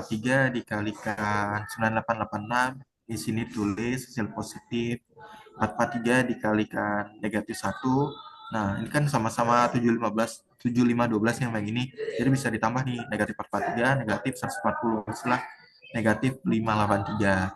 443 dikalikan 9886. Di sini tulis hasil positif 443 dikalikan negatif 1. Nah, ini kan sama-sama 7512 yang begini. Jadi bisa ditambah nih, negatif 443, negatif 140. Setelah negatif 583.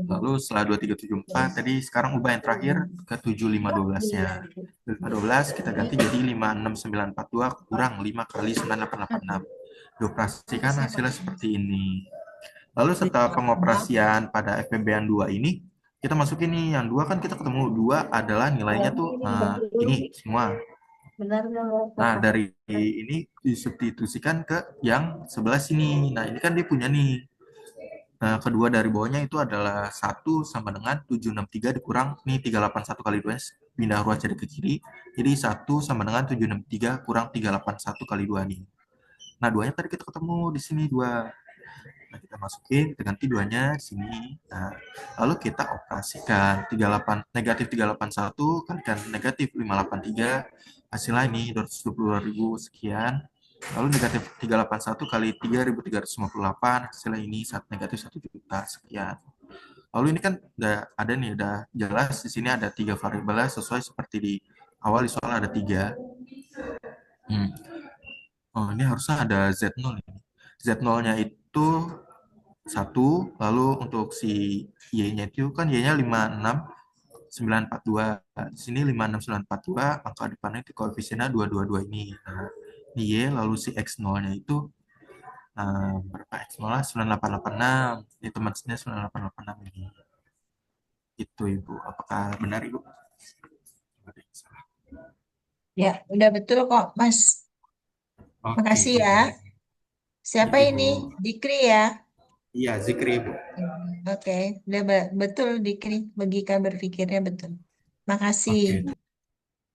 Lalu setelah 2374, tadi sekarang ubah yang terakhir ke 7512-nya. 512 kita ganti jadi 56942 kurang 5 kali 9886. Dioperasikan hasilnya seperti ini. Lalu setelah pengoperasian pada FPB yang 2 ini, kita masukin nih, yang 2 kan kita ketemu 2 adalah nilainya tuh ini semua. Nah, dari ini disubstitusikan ke yang sebelah sini. Nah, ini kan dia punya nih. Nah, kedua dari bawahnya itu adalah 1 sama dengan 763 dikurang, nih 381 kali 2, pindah ruas jadi ke kiri. Jadi 1 sama dengan 763 kurang 381 kali 2 nih. Nah, 2-nya tadi kita ketemu di sini 2. Nah, kita masukin, kita ganti 2-nya di sini. Nah, lalu kita operasikan 38, negatif 381 kalikan negatif 583, hasilnya ini 222.000 sekian. Lalu negatif 381 kali 3.358, hasilnya ini negatif 1 juta sekian. Lalu ini kan udah ada nih, udah jelas di sini ada 3 variabel sesuai seperti di awal di soal ada 3. Oh, ini harusnya ada Z0 ini. Z0-nya itu 1, lalu untuk si Y-nya itu kan Y-nya 56942. Di sini 56942, angka depannya itu koefisiennya 222 ini. Nah, ini Y, lalu si X0-nya itu berapa X0 lah? 9886. Ini temannya 9886 ini. Itu Ibu. Apakah benar Ibu? Ya, udah betul kok, Mas. Oke, Makasih ya. Ibu. Ya, Siapa Ibu. ini? Dikri ya? Iya, Zikri Ibu. Oke, udah betul Dikri. Logika berpikirnya betul. Makasih. Oke.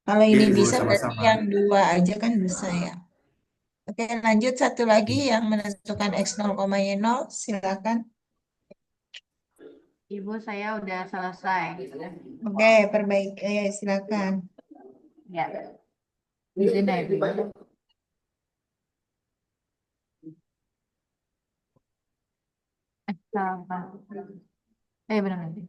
Kalau Oke, ini Ibu, bisa berarti sama-sama. yang dua aja kan bisa ya. Oke, lanjut satu lagi Iya. yang menentukan X 0,Y0. Silakan. Ibu, saya udah selesai. Oke, perbaiki. Silakan. Ya, izin ya, Ibu. Salah. Benar nanti.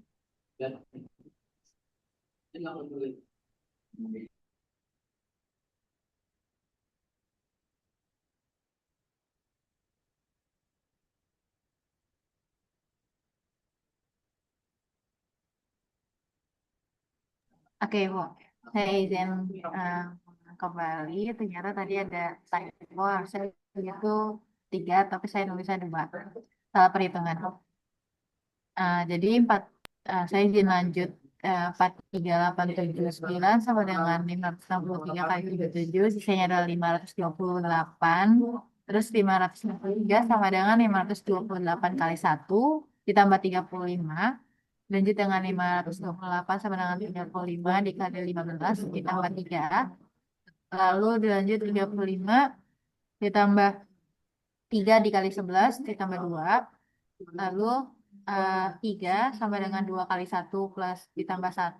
Oke, Bu. Saya izin eh, kembali. Ternyata tadi ada typo. Saya itu 3, tapi saya nulisnya 2. Salah perhitungan. Jadi 4, saya izin lanjut. 43.879 sama dengan 563 kali 77, sisanya adalah 528. Terus 563 sama dengan 528 kali 1 ditambah 35. Lanjut dengan 528 sama dengan 35 dikali 15 ditambah 3. Lalu dilanjut 35 ditambah 3 dikali 11 ditambah 2. Lalu 3 sama dengan 2 kali 1 plus ditambah 1.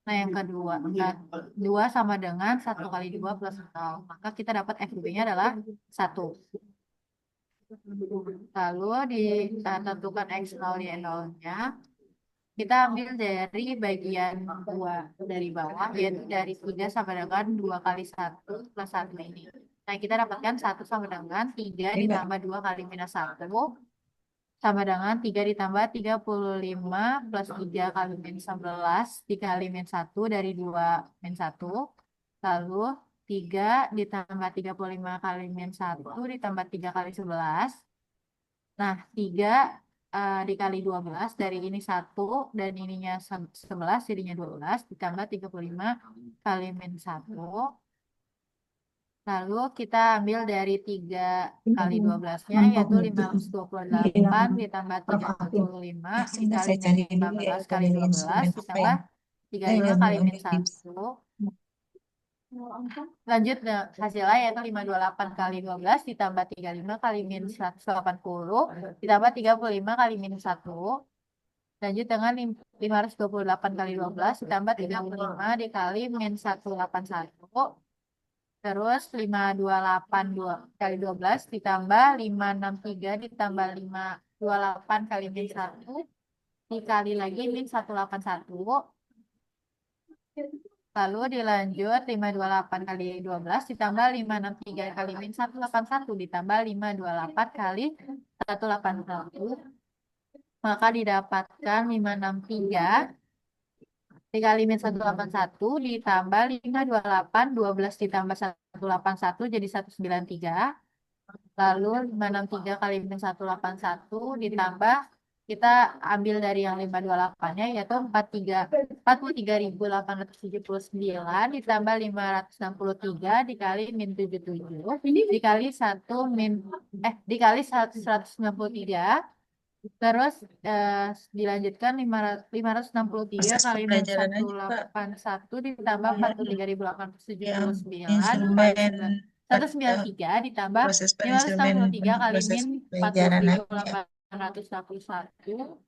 Nah, yang kedua, 2 sama dengan 1 kali 2 plus 0. Maka kita dapat FB-nya adalah 1. Lalu ditentukan X0 Y 0-nya. Kita ambil dari bagian 2 dari bawah, yaitu dari 3 sama dengan 2 kali 1 plus 1 ini. Nah, kita dapatkan 1 sama dengan 3 ditambah 2 kali minus 1 sama dengan 3 ditambah 35 plus 3 kali min 11 dikali min 1 dari 2 min 1. Lalu 3 ditambah 35 kali min 1 ditambah 3 kali 11. Nah, 3 dikali 12 dari ini 1 dan ininya 11 jadinya 12 ditambah 35 kali min 1. Lalu kita ambil dari 3 kali 12-nya yaitu 528 ditambah 35 Sebentar dikali saya min cari dulu ya 15 kali dari 12 instrumen apa ditambah yang 35 kali min tips. 1. Lanjut hasilnya yaitu 528 kali 12 ditambah 35 kali min 180 ditambah 35 kali min 1. Lanjut dengan 528 kali 12 ditambah 35 dikali min 181 Terus 528 kali 12 ditambah 563 ditambah 528 kali min 1 dikali lagi min 181. Lalu dilanjut 528 kali 12 ditambah 563 kali min 181 ditambah 528 kali 181. Maka didapatkan 563 dikali min 181 ditambah 528, 12 ditambah 181 jadi 193. Lalu 563 kali min 181 ditambah kita ambil dari yang 528-nya yaitu 43.879 ditambah 563 dikali min 77 dikali 1 min dikali 193. Terus dilanjutkan 563 Proses kali min pembelajaran aja, Pak. 181 ditambah Yang 43.879 dikali instrumen 193 ditambah proses instrumen 563 untuk kali proses min pembelajaran aja. 40.861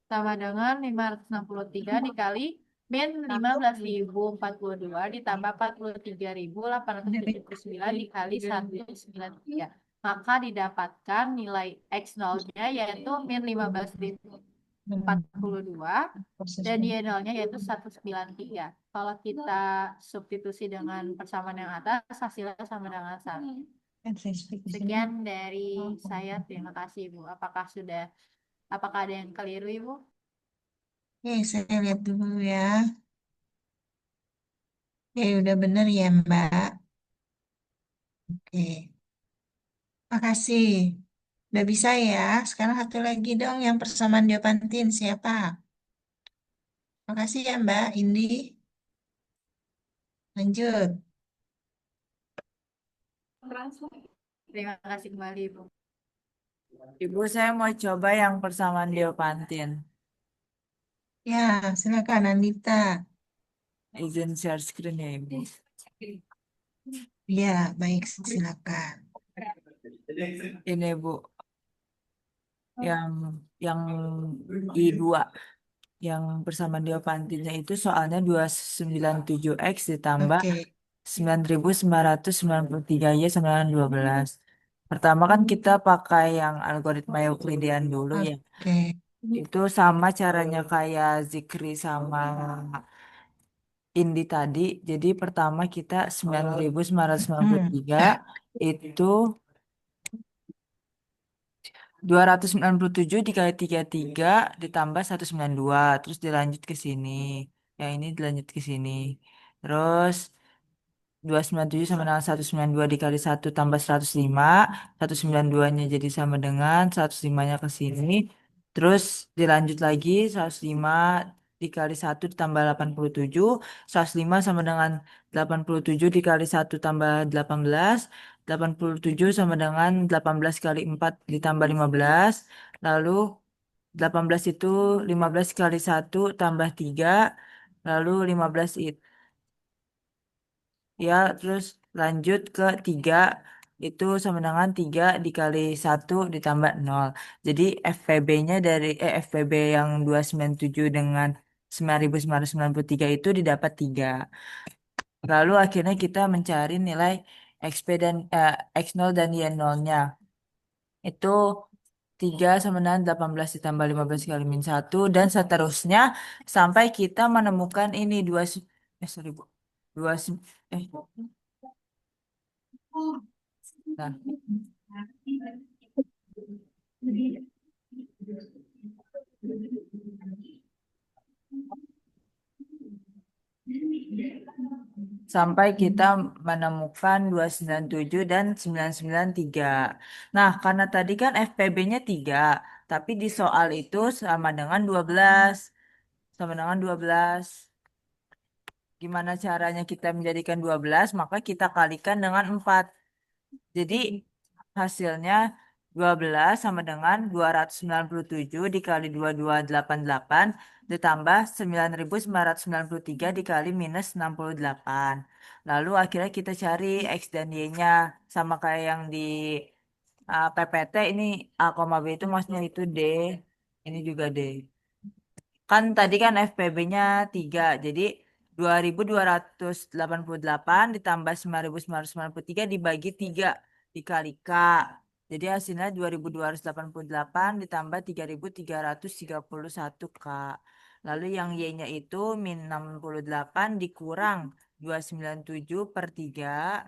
sama dengan 563 dikali min 15.042 ditambah 43.879 dikali 193. Maka didapatkan nilai X0-nya yaitu min 15.042 Proses dan Y0-nya yaitu 193. Kalau kita substitusi dengan persamaan yang atas, hasilnya sama dengan 1. Sekian dari saya. Terima kasih, Ibu. Apakah ada yang keliru, Ibu? Oke, saya lihat dulu ya. Oke, udah bener ya, Mbak. Oke, makasih. Udah bisa ya. Sekarang satu lagi dong yang persamaan Diopantin. Siapa? Makasih ya, Mbak Indi. Lanjut. Terima kasih kembali, Ibu. Ibu, saya mau coba yang persamaan Diopantin. Ya, silakan Anita. Izin share screen ya, Ibu. Ya, baik, silakan. Ini, Bu, yang yang I2, yang persamaan Diopantinnya itu soalnya 297X ditambah Oke, 9.993Y sama dengan 12. Pertama kan kita pakai yang algoritma Euclidean dulu ya. oke. Itu sama caranya kayak Zikri sama Indi tadi. Jadi pertama kita 9.993 itu 297 dikali 33 ditambah 192. Terus dilanjut ke sini. Yang ini dilanjut ke sini. Terus 297 sama dengan 192 dikali 1 tambah 105. 192-nya jadi sama dengan 105-nya ke sini. Terus dilanjut lagi 105 dikali 1 ditambah 87. 105 sama dengan 87 dikali 1 tambah 18. 87 sama dengan 18 kali 4 ditambah 15. Lalu 18 itu 15 kali 1 tambah 3. Lalu 15 itu ya, terus lanjut ke 3 itu sama dengan 3 dikali 1 ditambah 0. Jadi FPB-nya dari FPB yang 297 dengan 9.993 itu didapat 3. Lalu akhirnya kita mencari nilai XP dan X0 dan Y0-nya. Itu 3 sama dengan 18 ditambah 15 kali min 1 dan seterusnya sampai kita menemukan ini 2 sorry Bu. 2 eh nah, sampai kita menemukan 297 dan 993. Nah, karena tadi kan FPB-nya 3, tapi di soal itu sama dengan 12. Sama dengan 12. Gimana caranya kita menjadikan 12? Maka kita kalikan dengan 4. Jadi hasilnya 12 sama dengan 297 dikali 2288 ditambah 9.993 dikali minus 68. Lalu akhirnya kita cari X dan Y-nya sama kayak yang di PPT ini A, B itu maksudnya itu D. Ini juga D. Kan tadi kan FPB-nya 3. Jadi 2.288 ditambah 9.993 dibagi 3 dikali K. Jadi hasilnya 2.288 ditambah 3.331 K. Lalu yang Y-nya itu min 68 dikurang 297 per 3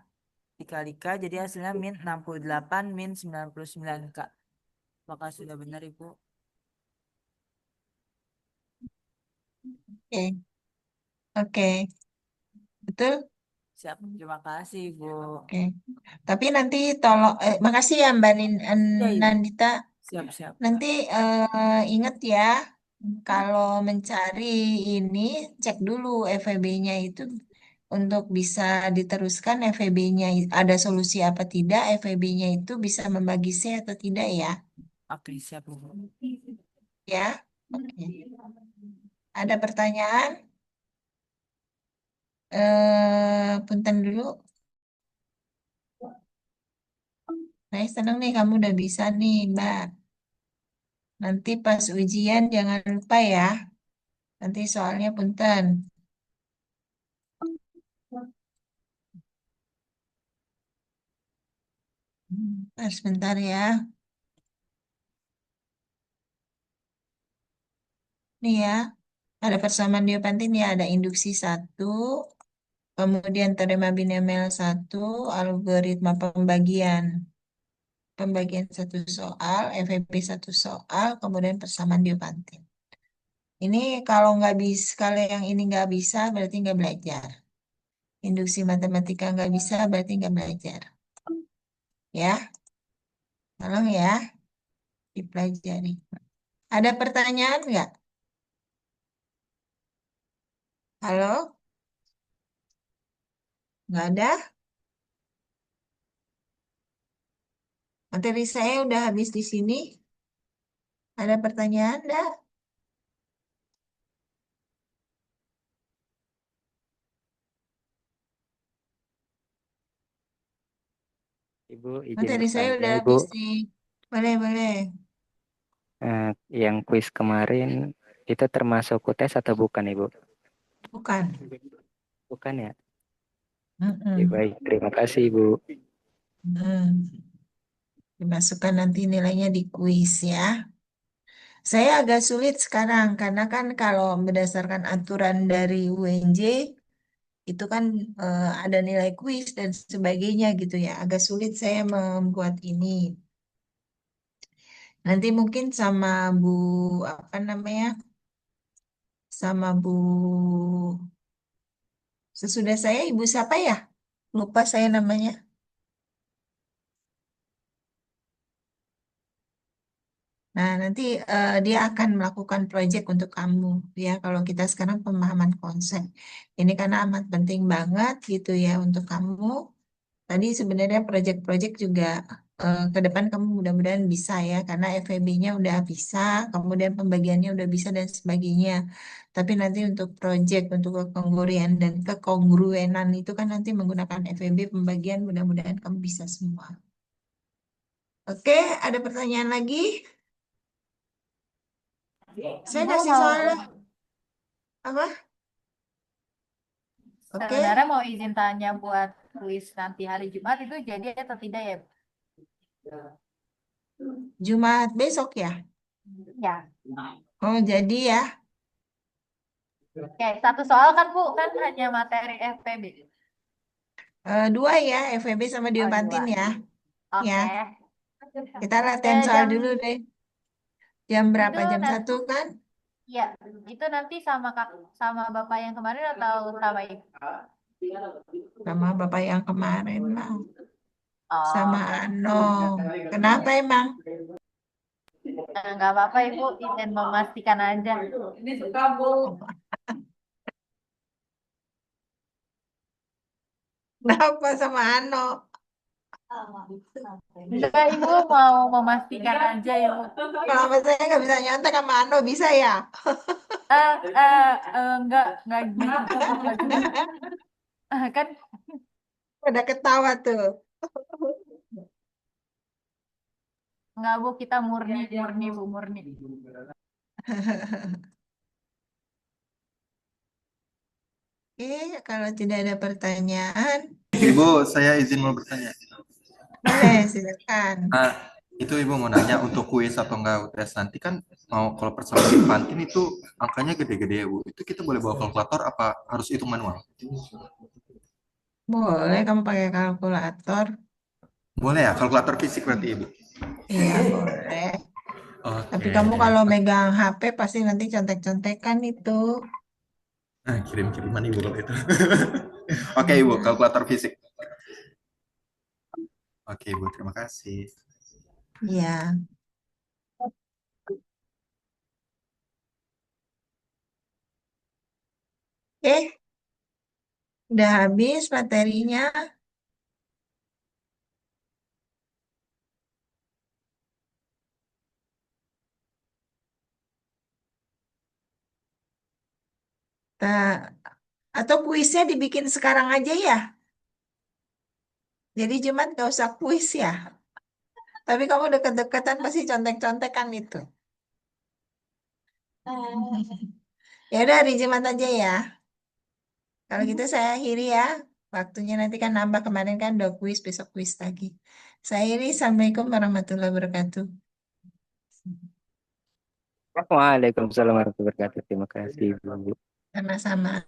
dikali K. Jadi hasilnya min 68 min 99 K. Apakah sudah benar, Ibu? Oke, oke, betul. Siap, terima kasih, Ibu. Oke, tapi nanti tolong, makasih ya Mbak Ya, Ibu. Nandita. Siap-siap. Nanti ingat ya, kalau mencari ini cek dulu FEB-nya itu untuk bisa diteruskan FEB-nya ada solusi apa tidak, FEB-nya itu bisa membagi C atau tidak ya. Oke, siap, Ibu. Ya, oke. Ada pertanyaan? Punten dulu. Saya senang nih kamu udah bisa nih, Mbak. Nanti pas ujian jangan lupa ya. Nanti soalnya punten. Sebentar ya. Nih ya, ada persamaan Diopantin ya, ada induksi satu, kemudian teorema binomial satu, algoritma pembagian. Pembagian satu soal, FEB satu soal, kemudian persamaan Diopantin. Ini kalau nggak bisa, kalau yang ini nggak bisa berarti nggak belajar. Induksi matematika nggak bisa berarti nggak belajar. Ya, tolong ya dipelajari. Ada pertanyaan nggak? Halo? Nggak ada? Materi saya udah habis di sini. Ada pertanyaan nggak? Ibu izin Materi saya bertanya, udah Ibu. habis nih. Boleh, boleh. Yang kuis kemarin itu termasuk UTS atau bukan, Ibu? Bukan. Bukan ya? Ya, Mm-mm. baik, terima kasih, Ibu. Dimasukkan nanti nilainya di kuis ya. Saya agak sulit sekarang karena kan kalau berdasarkan aturan dari UNJ itu kan ada nilai kuis dan sebagainya gitu ya. Agak sulit saya membuat ini. Nanti mungkin sama Bu apa namanya? Sama Bu sesudah saya Ibu siapa ya? Lupa saya namanya. Nah, nanti dia akan melakukan proyek untuk kamu ya. Kalau kita sekarang pemahaman konsep. Ini karena amat penting banget gitu ya untuk kamu. Tadi sebenarnya proyek-proyek juga ke depan kamu mudah-mudahan bisa ya. Karena FEB-nya udah bisa, kemudian pembagiannya udah bisa dan sebagainya. Tapi nanti untuk proyek, untuk kekongruan dan kekongruenan itu kan nanti menggunakan FEB pembagian mudah-mudahan kamu bisa semua. Oke, ada pertanyaan lagi? Saya Ibu kasih mau soalnya apa? Oke, sebenarnya mau izin tanya buat kuis nanti hari Jumat itu jadi atau tidak ya? Jumat besok ya? Ya. Oh, jadi ya. Oke, satu soal kan Bu, kan hanya materi FPB. Dua ya, FEB sama Oh, Diopantin dua. ya. Ya, Oke. kita latihan soal Jam dulu deh. Jam itu berapa? Jam nanti 1 kan? ya, itu nanti sama Kak sama Bapak yang kemarin atau sama Ibu? Sama Bapak yang kemarin lah. Oh, Sama oke. Ano. Kenapa emang? Nggak apa-apa Ibu, izin memastikan aja. Kenapa sama Ano? Enggak, Ibu mau memastikan aja Ibu. Kenapa saya nggak bisa nyontek sama Ano? Bisa ya? Enggak juga Bu, enggak juga. Kan Udah ketawa tuh. enggak Bu, kita murni murni Bu, murni. Oke, kalau tidak ada pertanyaan, Ibu, saya izin mau bertanya. boleh silakan. Ah, itu Ibu mau nanya untuk kuis atau enggak UTS nanti kan mau kalau persamaan di kantin itu angkanya gede-gede ya Bu. Itu kita boleh bawa kalkulator apa harus hitung manual? Boleh kamu pakai kalkulator. Boleh ya, kalkulator fisik berarti Ibu. Iya, boleh. Tapi Oke. kamu kalau megang HP pasti nanti contek-contekan itu. Nah, kirim-kiriman Ibu kalau itu. Oke Ibu, kalkulator fisik. Oke Ibu, terima kasih. Iya. Udah habis materinya. Ta- Atau kuisnya dibikin sekarang aja ya. Jadi Jumat gak usah kuis ya. Tapi kamu deket-deketan pasti contek-contekan itu. Ya udah hari Jumat aja ya. Kalau gitu saya akhiri ya. Waktunya nanti kan nambah, kemarin kan udah kuis, besok kuis lagi. Saya akhiri. Assalamualaikum warahmatullahi wabarakatuh. Waalaikumsalam warahmatullahi wabarakatuh. Terima kasih, Bu. Sama-sama.